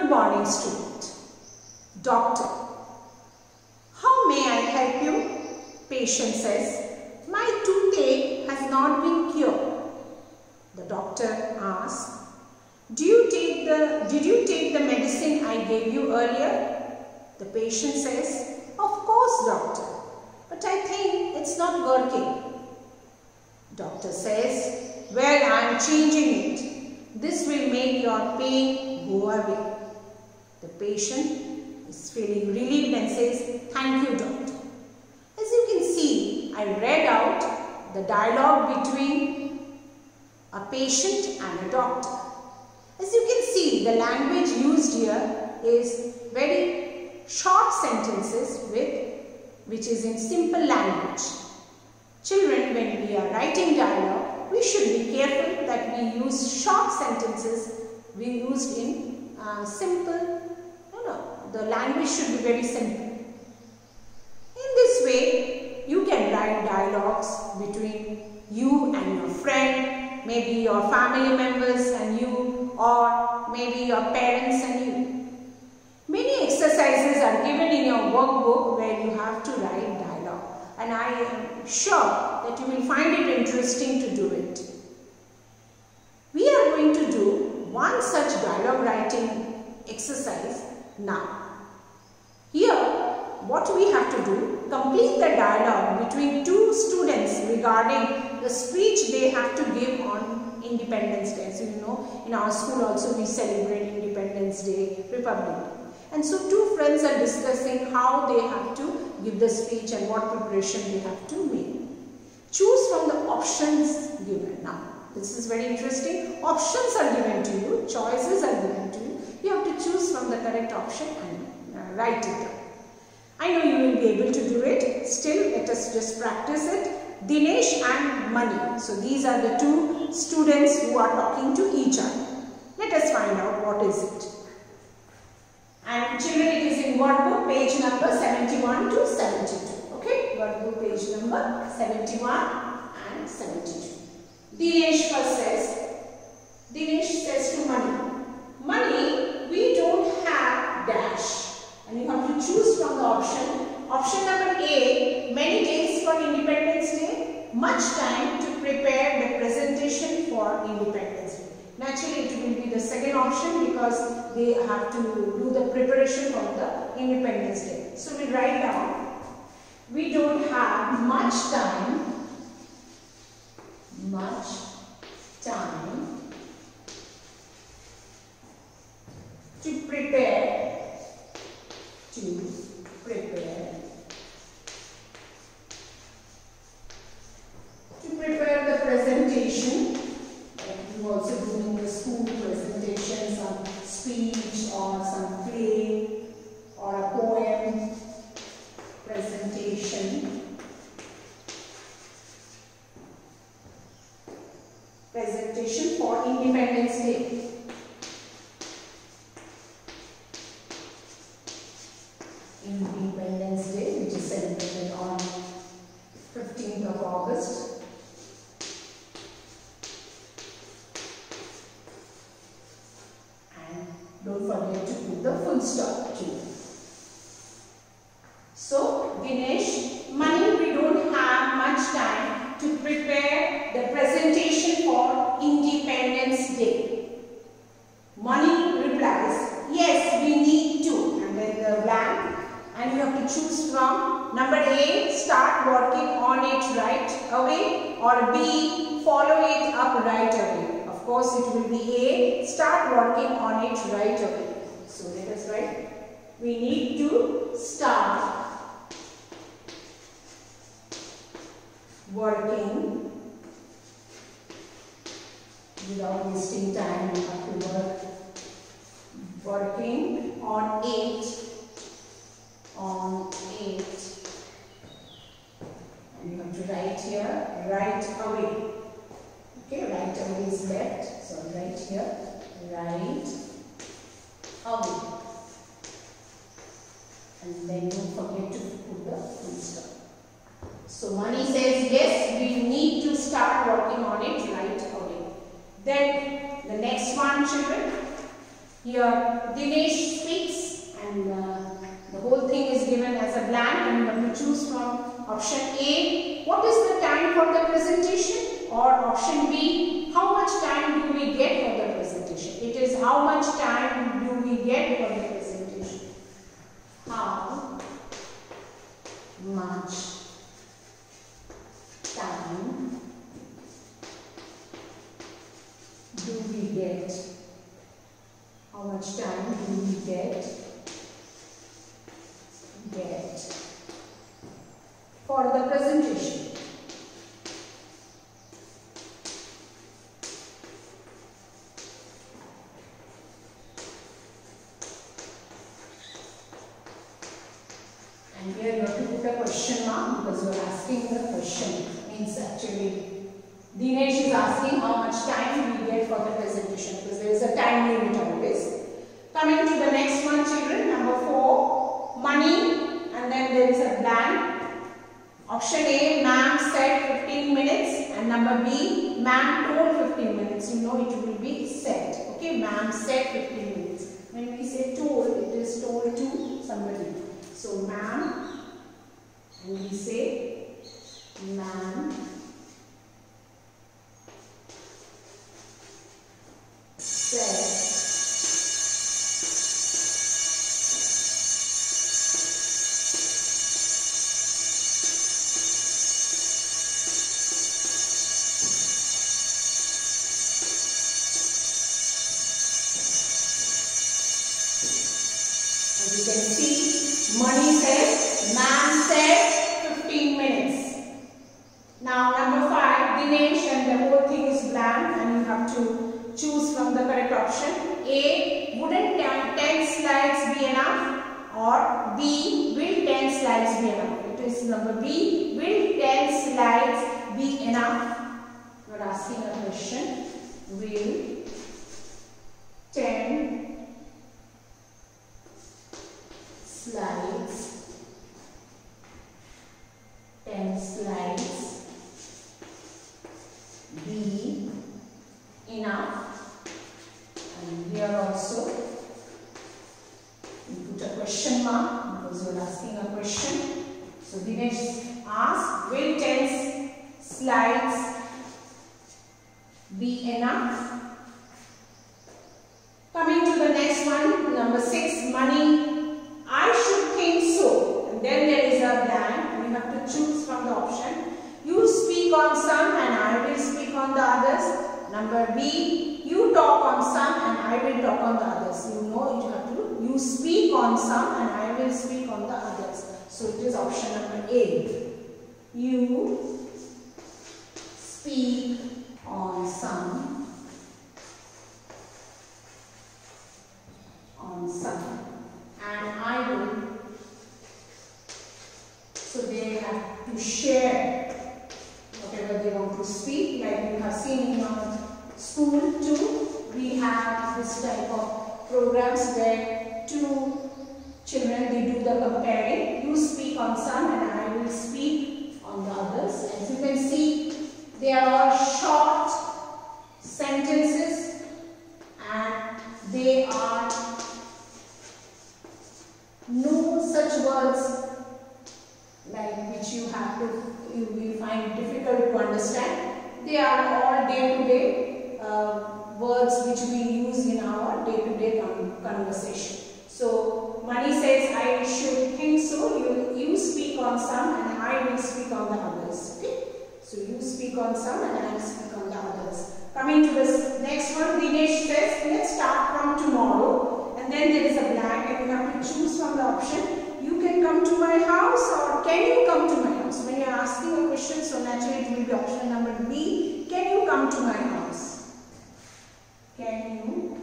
Good morning, student. Doctor, how may I help you? Patient says, my toothache has not been cured. The doctor asks, did you take the medicine I gave you earlier? The patient says, of course, doctor, but I think it's not working. Doctor says, well, I am changing it. This will make your pain go away. The patient is feeling relieved and says, thank you, doctor. As you can see, I read out the dialogue between a patient and a doctor. As you can see, the language used here is very short sentences which is in simple language. Children, when we are writing dialogue, we should be careful that we use short sentences we used in simple. The language should be very simple. In this way, you can write dialogues between you and your friend, maybe your family members and you, or maybe your parents and you. Many exercises are given in your workbook where you have to write dialogue, and I am sure that you will find it interesting to do it. We are going to do one such dialogue writing exercise now. Here, what we have to do, complete the dialogue between two students regarding the speech they have to give on Independence Day. So you know, in our school also we celebrate Independence Day, Republic Day. And so two friends are discussing how they have to give the speech and what preparation they have to make. Choose from the options given. Now, this is very interesting. Options are given to you, choices are given to you. You have to choose from the correct option and write it down. I know you will be able to do it. Still, let us just practice it. Dinesh and Mani. So, these are the two students who are talking to each other. Let us find out what is it. And children, it is in workbook page number 71 to 72. Okay, workbook page number 71 and 72. Dinesh first says, Dinesh says to Mani, Mani, we don't have dash. And you have to choose from the option. Option number A, many days for Independence Day, much time to prepare the presentation for Independence Day. Naturally, it will be the second option because they have to do the preparation for the Independence Day. So, we write down, we don't have much time to prepare the presentation. Like you also do in the school presentation, some speech or some play or a poem presentation for Independence Day. Independence Day, which is celebrated on 15th of August. And don't forget to put the full stop too. So, Dinesh, Mani, we don't have much time to prepare the presentation for Independence Day. Mani replies, yes, we need to. And then the blank. And you have to choose from number A, start working on it right away, or B, follow it up right away. Of course, it will be A, start working on it right away. So, let us write, we need to start working without wasting time. You have to working on it. And you have to write here, right away. Okay, right away is left. So, right here, right away. And then don't forget to put the full stop. So, Mani says, yes, we need to start working on it right away. Then, the next one, children. Here Dinesh speaks and the whole thing is given as a blank and you have to choose from option A, what is the time for the presentation, or option B, how much time do we get for the presentation. It is how much time do we get for the presentation. How much time do we get? How much time do we get for the presentation? And here you have to put a question mark because you are asking the question. Means actually Dinesh is asking how much time we get for the presentation because there is a time limit always. Coming to the next one, children, number 4, money, and then there is a blank. Option A, ma'am said 15 minutes, and number B, ma'am told 15 minutes. You know it will be said. Okay, ma'am said 15 minutes. When we say told, it is told to somebody. So ma'am, and we say ma'am said. As you can see, money says, ma'am said 15 minutes. Now number 5, Dinesh, and the whole thing is blank and you have to choose from the correct option. A, wouldn't 10 slides be enough? Or B, will 10 slides be enough? It is number B, will 10 slides be enough? You are asking a question. Will 10 slides be enough? And here also you put a question mark because you are asking a question. So Dinesh asks, will 10 slides be enough? Coming to the next one, number 6, money. I should think so. And then there is a blank. You have to choose from the option. You speak on some and I will speak on the others. Number B, you talk on some and I will talk on the others. You know you have to. You speak on some and I will speak on the others. So it is option number A. You speak on some. And I will. So they have to share whatever they want to speak. Like you have seen in our school too, we have this type of programs where 2 children, they do the comparing. You speak on some and I will speak on the others. As you can see, they are all short sentences and they are no such words like which you will find difficult to understand. They are all day-to-day words which we use in our day-to-day conversation. So Mani says, I should think so. You speak on some and I will speak on the others. Okay? So you speak on some and I will speak on the others. Coming to this next one, Dinesh says, let's start from tomorrow. And then there is a blank and you have to choose from the option. You can come to my house or can you come to my house? When you are asking a question, so naturally it will be option number B. Can you come to my house? Can you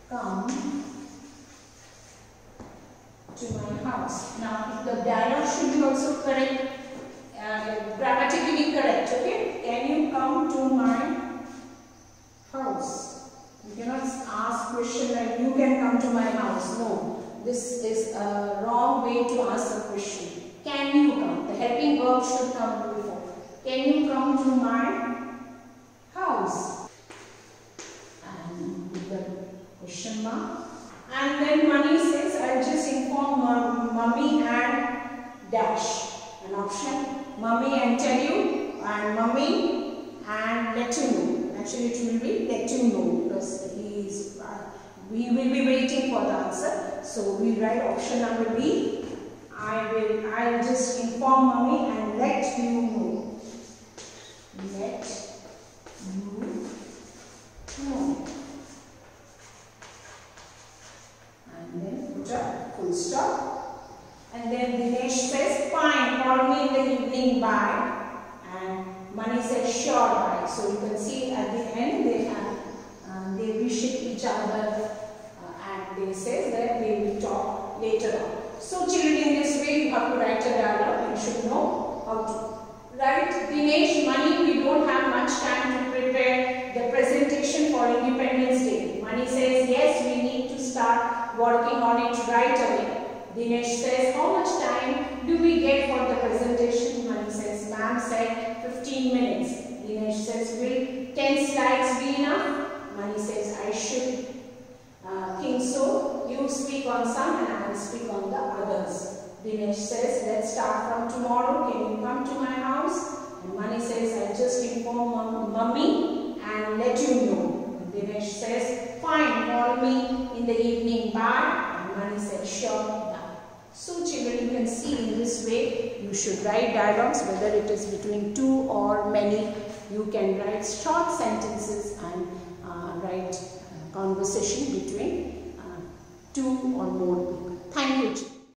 come to my house? Now, if the dialogue should be also correct, grammatically correct, okay? Can you come to my house? You cannot ask question like you can come to my house. No, this is a wrong way to ask a question. Can you come? The helping verb should come before. Can you come to my house? dash. An option, mummy and tell you, and mummy and let you know. Actually it will be let you know, because we will be waiting for the answer. So we write option number B. I'll just inform mummy and let you know. Let you know. And then put a full stop. And then Dinesh says, fine, call me in the evening, bye. And Mani says, sure, bye. So you can see at the end they wish each other and they say that they will talk later on. So children, in this way you have to write a dialogue. You should know how to write. Dinesh, Mani, we don't have much time to prepare the presentation for Independence Day. Mani says, yes, we need to start working on it right away. Dinesh says, how much time do we get for the presentation? Mani says, ma'am said 15 minutes. Dinesh says, will 10 slides be enough? Mani says, I should think so. You speak on some and I will speak on the others. Dinesh says, let's start from tomorrow. Can you come to my house? And Mani says, I'll just inform mummy and let you know. And Dinesh says, fine, call me in the evening, bye. And Mani says, sure. So children, you can see in this way you should write dialogues, whether it is between two or many. You can write short sentences and write conversation between two or more people. Thank you.